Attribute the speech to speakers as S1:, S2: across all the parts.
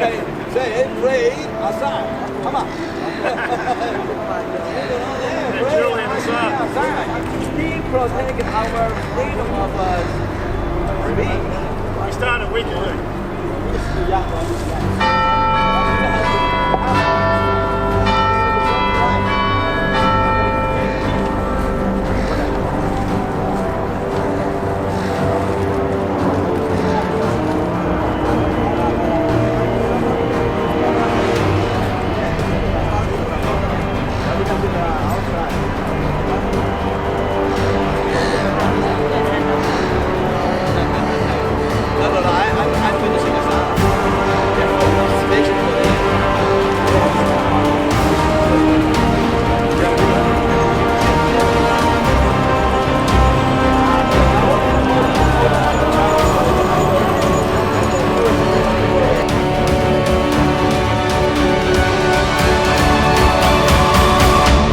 S1: Say it, free Assange. Come on.
S2: Julian Assange.
S1: He protected our freedom of speech.
S2: We started Wikileaks.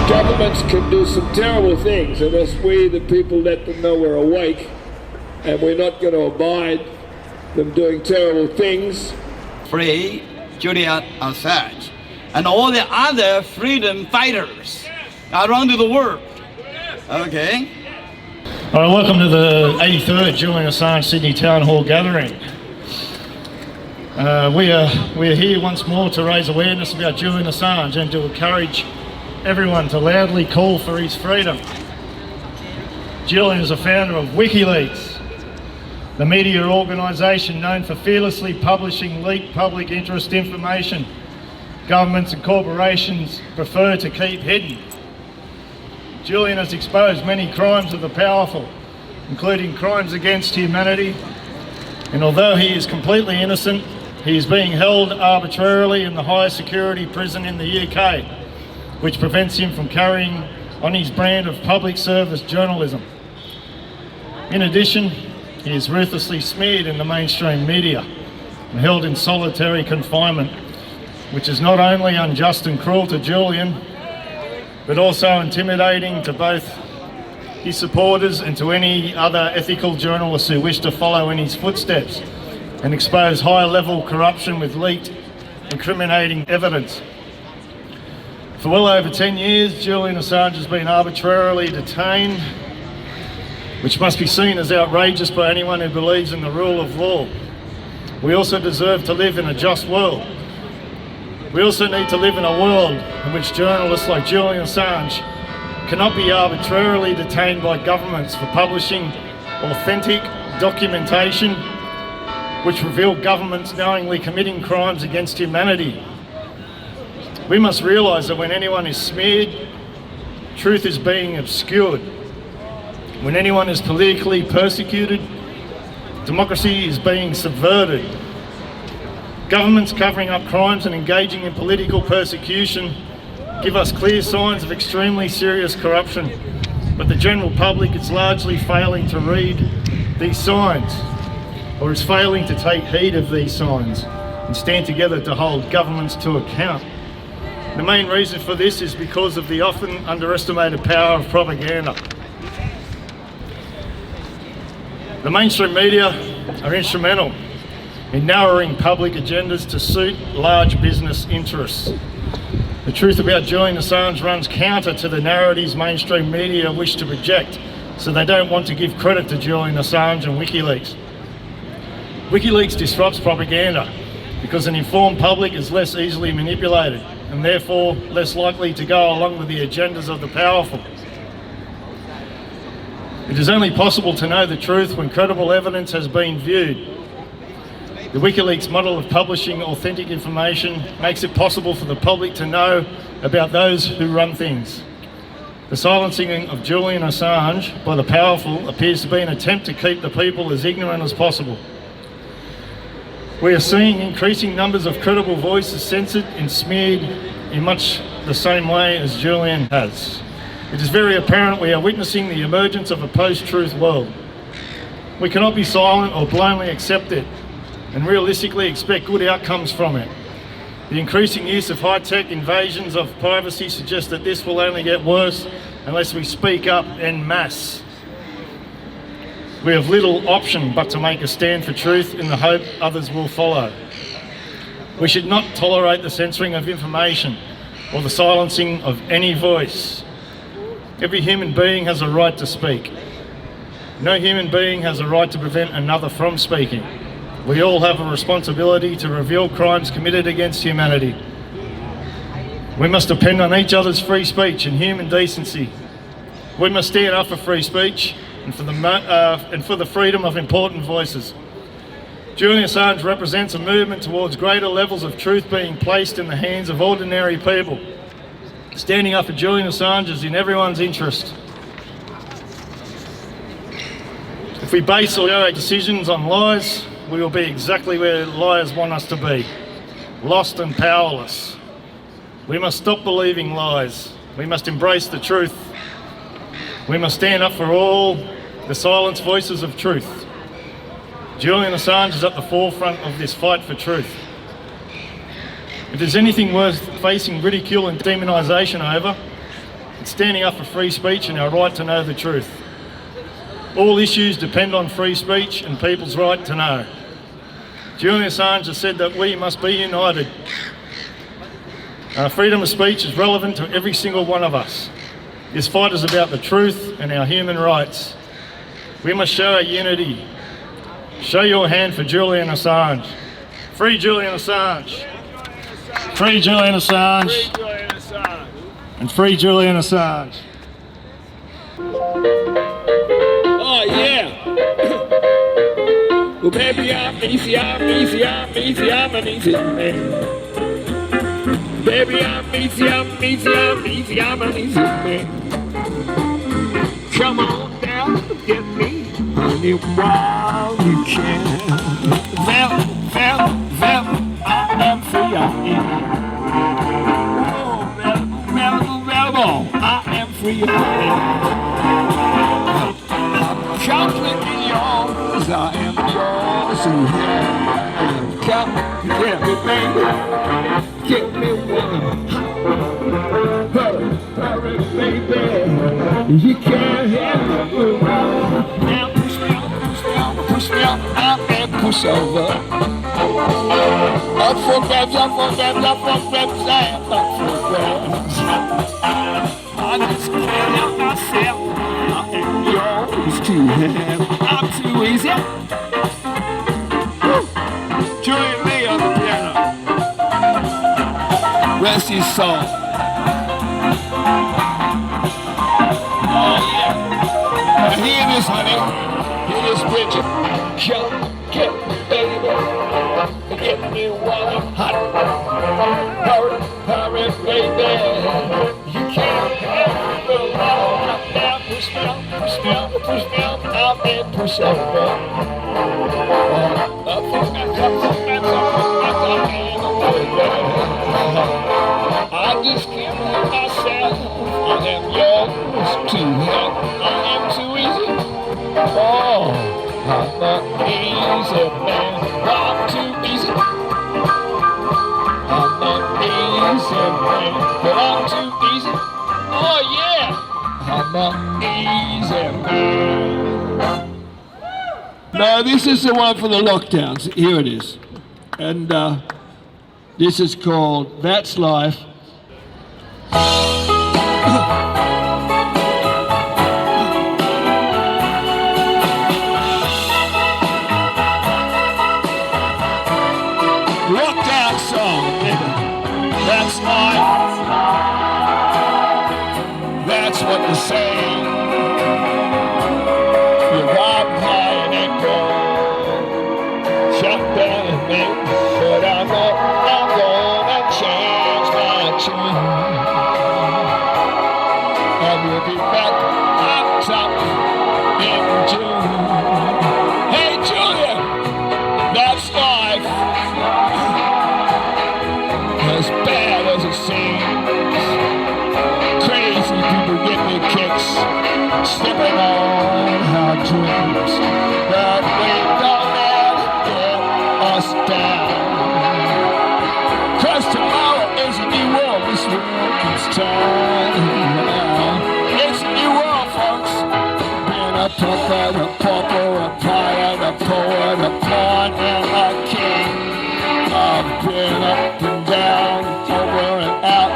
S3: Governments can do some terrible things unless we, the people, let them know we're awake, and we're not going to abide them doing terrible things.
S4: Free Julian Assange and all the other freedom fighters around the world. Okay.
S2: All right, welcome to the 83rd Julian Assange Sydney Town Hall gathering. We are here once more to raise awareness about Julian Assange and to encourage everyone to loudly call for his freedom. Julian is a founder of WikiLeaks, the media organisation known for fearlessly publishing leaked public interest information governments and corporations prefer to keep hidden. Julian has exposed many crimes of the powerful, including crimes against humanity, and although he is completely innocent, he is being held arbitrarily in the highest security prison in the UK, which prevents him from carrying on his brand of public service journalism. In addition, he is ruthlessly smeared in the mainstream media and held in solitary confinement, which is not only unjust and cruel to Julian, but also intimidating to both his supporters and to any other ethical journalists who wish to follow in his footsteps and expose high-level corruption with leaked, incriminating evidence. For well over 10 years, Julian Assange has been arbitrarily detained, which must be seen as outrageous by anyone who believes in the rule of law. We also deserve to live in a just world. We also need to live in a world in which journalists like Julian Assange cannot be arbitrarily detained by governments for publishing authentic documentation which reveal governments knowingly committing crimes against humanity. We must realise that when anyone is smeared, truth is being obscured. When anyone is politically persecuted, democracy is being subverted. Governments covering up crimes and engaging in political persecution give us clear signs of extremely serious corruption, but the general public is largely failing to read these signs, or is failing to take heed of these signs and stand together to hold governments to account. The main reason for this is because of the often underestimated power of propaganda. The mainstream media are instrumental in narrowing public agendas to suit large business interests. The truth about Julian Assange runs counter to the narratives mainstream media wish to project, so they don't want to give credit to Julian Assange and WikiLeaks. WikiLeaks disrupts propaganda because an informed public is less easily manipulated and therefore less likely to go along with the agendas of the powerful. It is only possible to know the truth when credible evidence has been viewed. The WikiLeaks model of publishing authentic information makes it possible for the public to know about those who run things. The silencing of Julian Assange by the powerful appears to be an attempt to keep the people as ignorant as possible. We are seeing increasing numbers of credible voices censored and smeared in much the same way as Julian has. It is very apparent we are witnessing the emergence of a post-truth world. We cannot be silent or blindly accept it and realistically expect good outcomes from it. The increasing use of high-tech invasions of privacy suggests that this will only get worse unless we speak up en masse. We have little option but to make a stand for truth in the hope others will follow. We should not tolerate the censoring of information or the silencing of any voice. Every human being has a right to speak. No human being has a right to prevent another from speaking. We all have a responsibility to reveal crimes committed against humanity. We must depend on each other's free speech and human decency. We must stand up for free speech and for the freedom of important voices. Julian Assange represents a movement towards greater levels of truth being placed in the hands of ordinary people. Standing up for Julian Assange is in everyone's interest. If we base all our decisions on lies, we will be exactly where liars want us to be, lost and powerless. We must stop believing lies. We must embrace the truth. We must stand up for all the silenced voices of truth. Julian Assange is at the forefront of this fight for truth. If there's anything worth facing ridicule and demonisation over, it's standing up for free speech and our right to know the truth. All issues depend on free speech and people's right to know. Julian Assange has said that we must be united. Freedom of speech is relevant to every single one of us. This fight is about the truth and our human rights. We must show our unity. Show your hand for Julian Assange. Free Julian Assange. Free Julian Assange.
S3: Free Julian Assange.
S2: And free Julian Assange.
S3: Oh yeah. Well, baby, I'm easy, I'm easy, I'm easy, I'm an easy man. Baby, I'm easy, I'm easy, I'm easy, I'm an easy man. Come on down and get me, honey, while you can. Well, I am free, I am. Oh, I am free, I am. Chocolate in yours, I am yours to have. Come, get me, baby, get me one. Hurry, baby, you can't have me. Now push me up, and push over. Up for grabs, I am up for grabs. I just can't help myself. I am yours to have. I'm too easy. Julian Lee on the piano. Rest his soul. Oh yeah. Now hear this, honey. Hear this picture. Come get me, baby. Get me while I'm hot. Hurry, baby. You can't have me long. Now push me up, out and push over. I just can't help myself. I am yours to have. I am too easy. Oh, I'm not easy, man. I'm too easy. I'm not easy, man, but I'm too easy. Oh yeah, I'm not easy, man. No, this is the one for the lockdowns. Here it is. And this is called That's Life. Lockdown song, nigga. That's life. That's what they say. You ride high and ain't gold. Shut down and make. But I'm gonna change my tune. And we'll be back up top in June. Hey Julian, that's life. As bad as it seems, crazy people give me kicks, slipping on our dreams, but we don't let it get us down. 'Cause tomorrow is a new world, this world keeps turning around. It's a new world, folks. Being a puppet, a pauper, a pirate, a poet, a pawn, and a king. I've been up and down, over and out.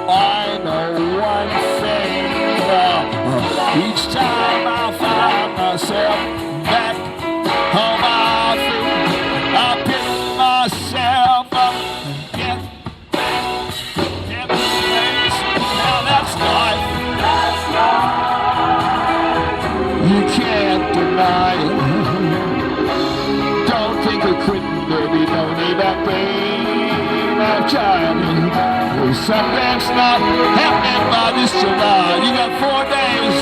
S3: I know one thing, well, each time I find myself back on my feet, I pick myself up and get the place. Now that's life. You can't deny it. Don't think of quitting, baby, don't need that pain. I've tried it. Well, something's not happening by this July. You got 4 days.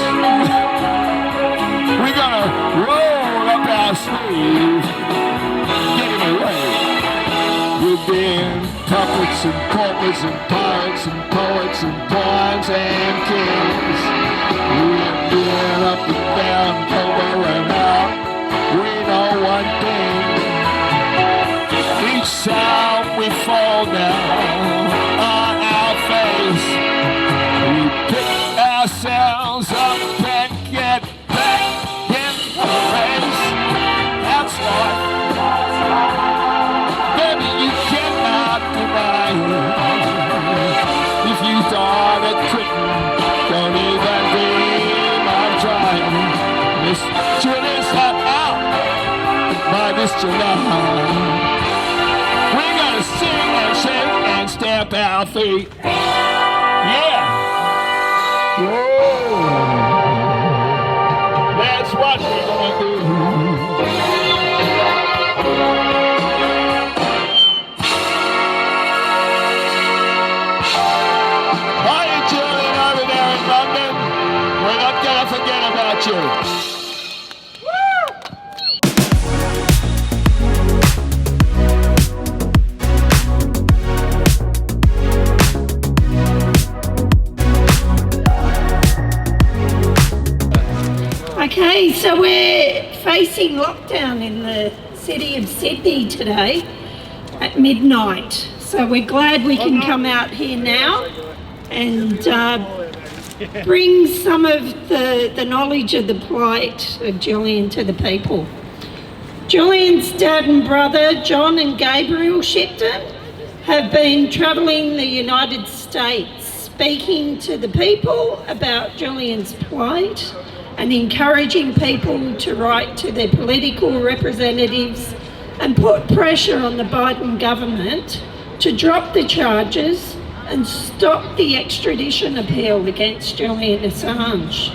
S3: We're gonna roll up our sleeves, get it away. We've been puppets and paupers and pirates and poets and pawns and kings. We've been up and down, over and out. We know one thing. Each time we fall down on our face, we pick ourselves up and get back in the race. That's life. Baby, you cannot deny it. If you started quitting, don't even dream of trying. This Julian's not out by this July. We're gonna sing and shake and stamp our feet. Yeah. Whoa. That's what we're gonna do. Hi, Julian over there in London. We're not gonna forget about you.
S5: Okay, so we're facing lockdown in the city of Sydney today at midnight. So we're glad we can come out here now and bring some of the knowledge of the plight of Julian to the people. Julian's dad and brother, John and Gabriel Shipton, have been travelling the United States, speaking to the people about Julian's plight and encouraging people to write to their political representatives and put pressure on the Biden government to drop the charges and stop the extradition appeal against Julian Assange.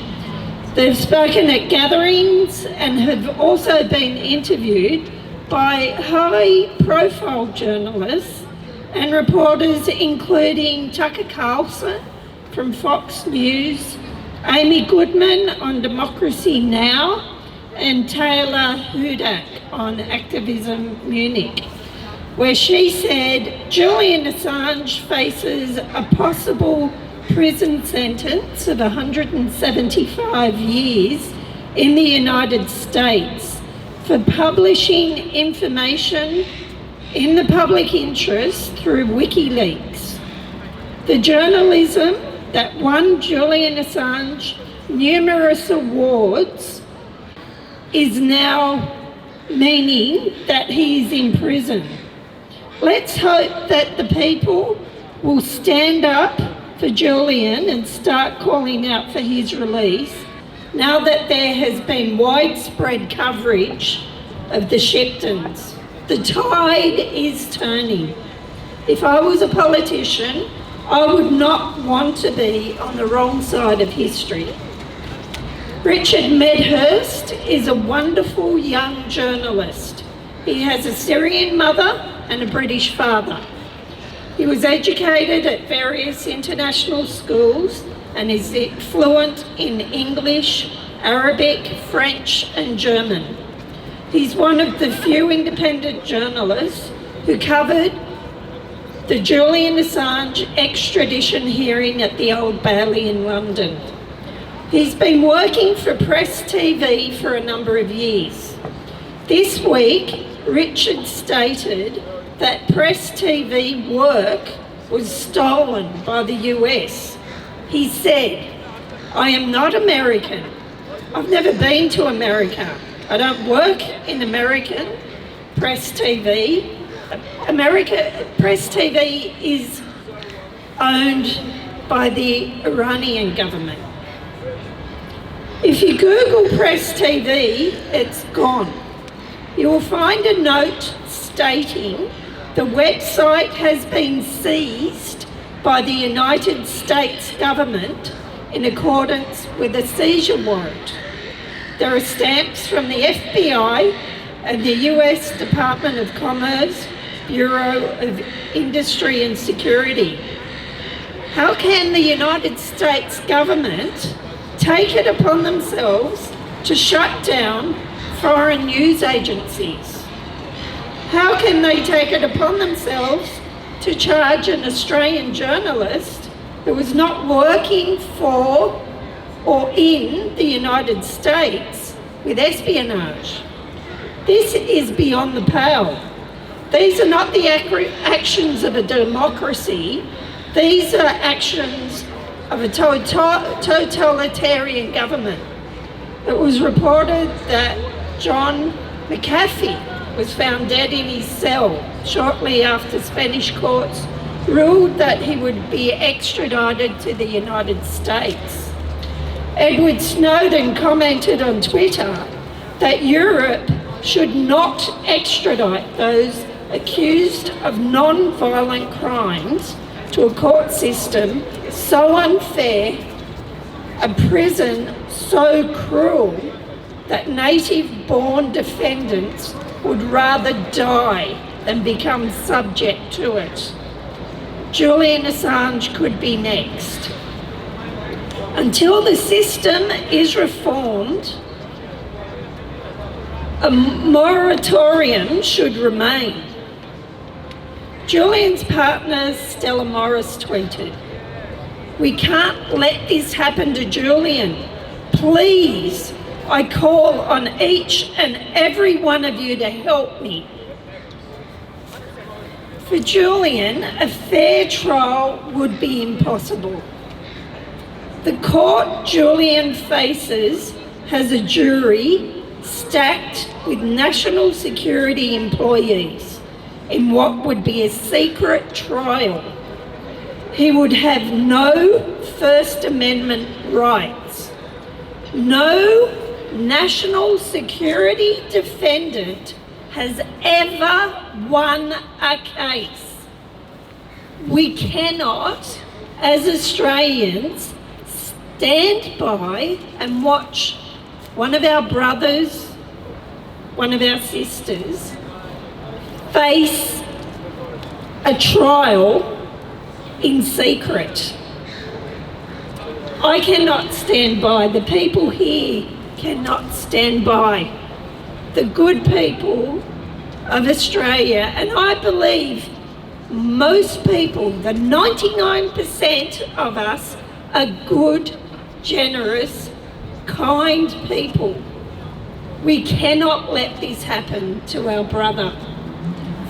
S5: They've spoken at gatherings and have also been interviewed by high-profile journalists and reporters including Tucker Carlson from Fox News, Amy Goodman on Democracy Now, and Taylor Hudak on Activism Munich, where she said Julian Assange faces a possible prison sentence of 175 years in the United States for publishing information in the public interest through WikiLeaks. The journalism that won Julian Assange numerous awards is now meaning that he is in prison. Let's hope that the people will stand up for Julian and start calling out for his release now that there has been widespread coverage of the Shiptons. The tide is turning. If I was a politician, I would not want to be on the wrong side of history. Richard Medhurst is a wonderful young journalist. He has a Syrian mother and a British father. He was educated at various international schools and is fluent in English, Arabic, French and German. He's one of the few independent journalists who covered the Julian Assange extradition hearing at the Old Bailey in London. He's been working for Press TV for a number of years. This week, Richard stated that Press TV work was stolen by the US. He said, "I am not American. I've never been to America. I don't work in American Press TV. Press TV is owned by the Iranian government. If you Google Press TV, it's gone. You will find a note stating the website has been seized by the United States government in accordance with a seizure warrant. There are stamps from the FBI and the US Department of Commerce, Bureau of Industry and Security. How can the United States government take it upon themselves to shut down foreign news agencies? How can they take it upon themselves to charge an Australian journalist who was not working for or in the United States with espionage? This is beyond the pale. These are not the actions of a democracy. These are actions of a totalitarian government. It was reported that John McAfee was found dead in his cell shortly after Spanish courts ruled that he would be extradited to the United States. Edward Snowden commented on Twitter that Europe should not extradite those accused of non-violent crimes to a court system so unfair, a prison so cruel that native-born defendants would rather die than become subject to it. Julian Assange could be next. Until the system is reformed, a moratorium should remain. Julian's partner, Stella Morris, tweeted, "We can't let this happen to Julian. Please, I call on each and every one of you to help me." For Julian, a fair trial would be impossible. The court Julian faces has a jury stacked with national security employees in what would be a secret trial. He would have no First Amendment rights. No national security defendant has ever won a case. We cannot, as Australians, stand by and watch one of our brothers, one of our sisters, face a trial in secret. I cannot stand by. The people here cannot stand by. The good people of Australia, and I believe most people, the 99% of us, are good, generous, kind people. We cannot let this happen to our brother.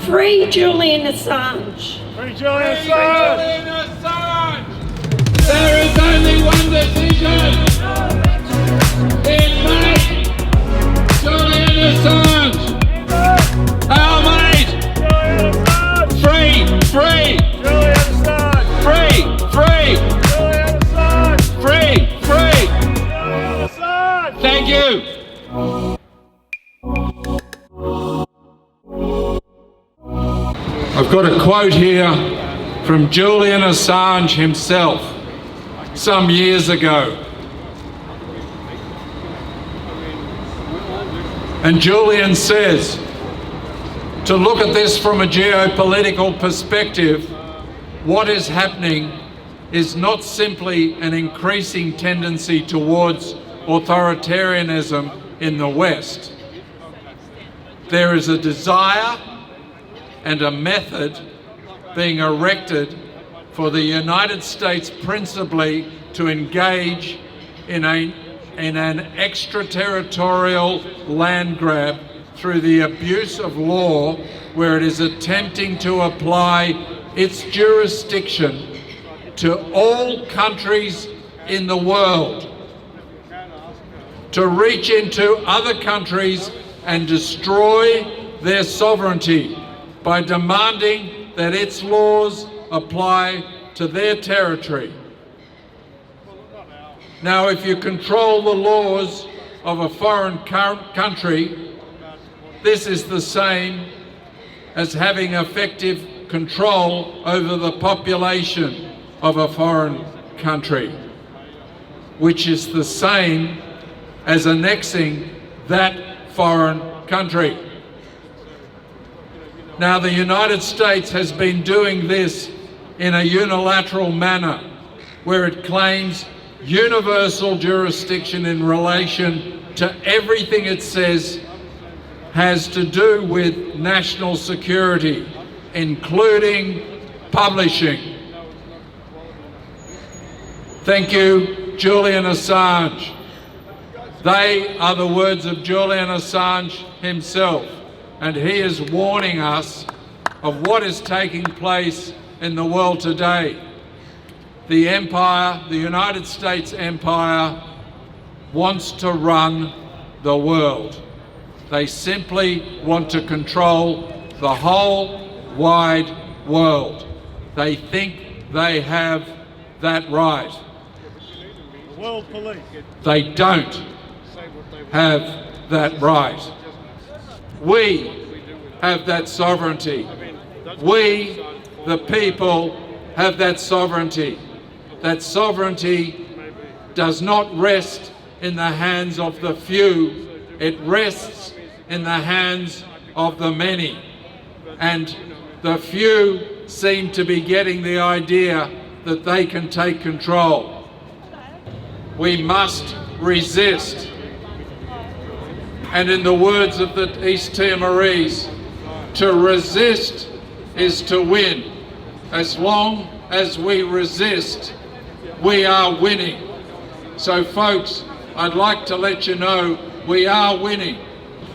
S5: Free Julian Assange.
S2: Free Julian Assange!
S3: Julian Assange! There is only one decision in May. Julian Assange! Our mate!
S2: Julian Assange!
S3: Free! Free!
S2: Julian Assange!
S3: Free! Free!
S2: Julian Assange!
S3: Free! Free!
S2: Julian Assange!
S3: Thank you! I've got a quote here from Julian Assange himself some years ago. And Julian says, to look at this from a geopolitical perspective, what is happening is not simply an increasing tendency towards authoritarianism in the West. There is a desire and a method being erected for the United States principally to engage in an extraterritorial land grab through the abuse of law, where it is attempting to apply its jurisdiction to all countries in the world, to reach into other countries and destroy their sovereignty
S6: by demanding that its laws apply to their territory. Now, if you control the laws of a foreign country, this is the same as having effective control over the population of a foreign country, which is the same as annexing that foreign country. Now, the United States has been doing this in a unilateral manner, where it claims universal jurisdiction in relation to everything it says has to do with national security, including publishing. Thank you, Julian Assange. They are the words of Julian Assange himself, and he is warning us of what is taking place in the world today. The empire, the United States empire, wants to run the world. They simply want to control the whole wide world. They think they have that right.
S2: World police.
S6: They don't have that right. We have that sovereignty. We, the people, have that sovereignty. That sovereignty does not rest in the hands of the few, it rests in the hands of the many. And the few seem to be getting the idea that they can take control. We must resist. And in the words of the East Timorese, to resist is to win. As long as we resist, we are winning. So folks, I'd like to let you know we are winning.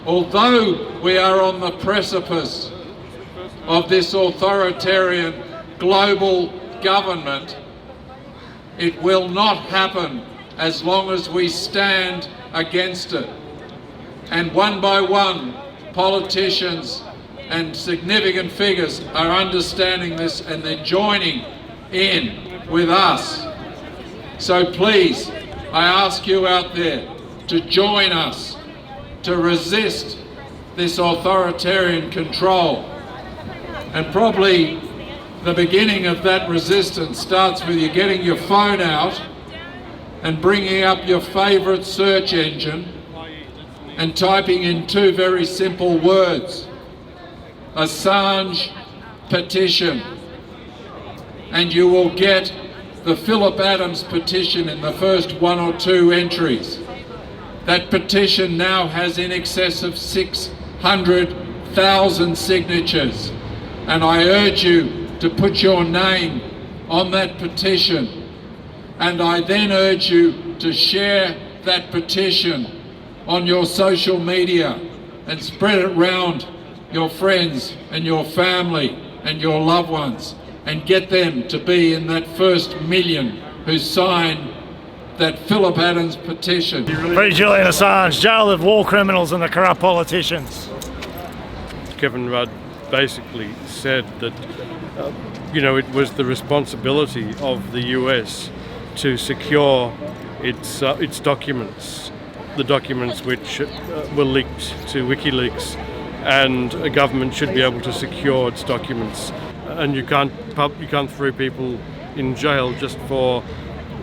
S6: Although we are on the precipice of this authoritarian global government, it will not happen as long as we stand against it. And one by one, politicians and significant figures are understanding this, and they're joining in with us. So please, I ask you out there to join us, to resist this authoritarian control. And probably the beginning of that resistance starts with you getting your phone out and bringing up your favorite search engine and typing in two very simple words: Assange petition. And you will get the Philip Adams petition in the first 1 or 2 entries. That petition now has in excess of 600,000 signatures. And I urge you to put your name on that petition. And I then urge you to share that petition on your social media and spread it around your friends and your family and your loved ones, and get them to be in that first million who sign that Philip Adams petition.
S2: Free Julian Assange, jail the war criminals and the corrupt politicians.
S7: Kevin Rudd basically said that it was the responsibility of the US to secure its documents, the documents which were leaked to WikiLeaks, and a government should be able to secure its documents. And you can't throw people in jail just for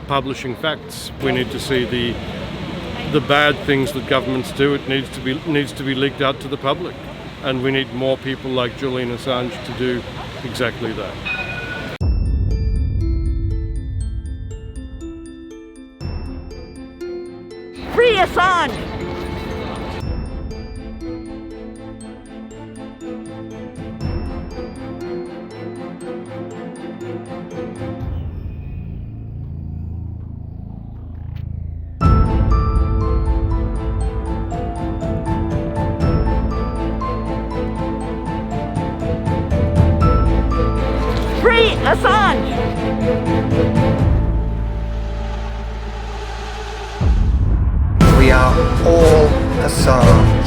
S7: publishing facts. We need to see the bad things that governments do. It needs to be leaked out to the public, and we need more people like Julian Assange to do exactly that.
S8: Free Assange! Free Assange!
S9: We are all Assange.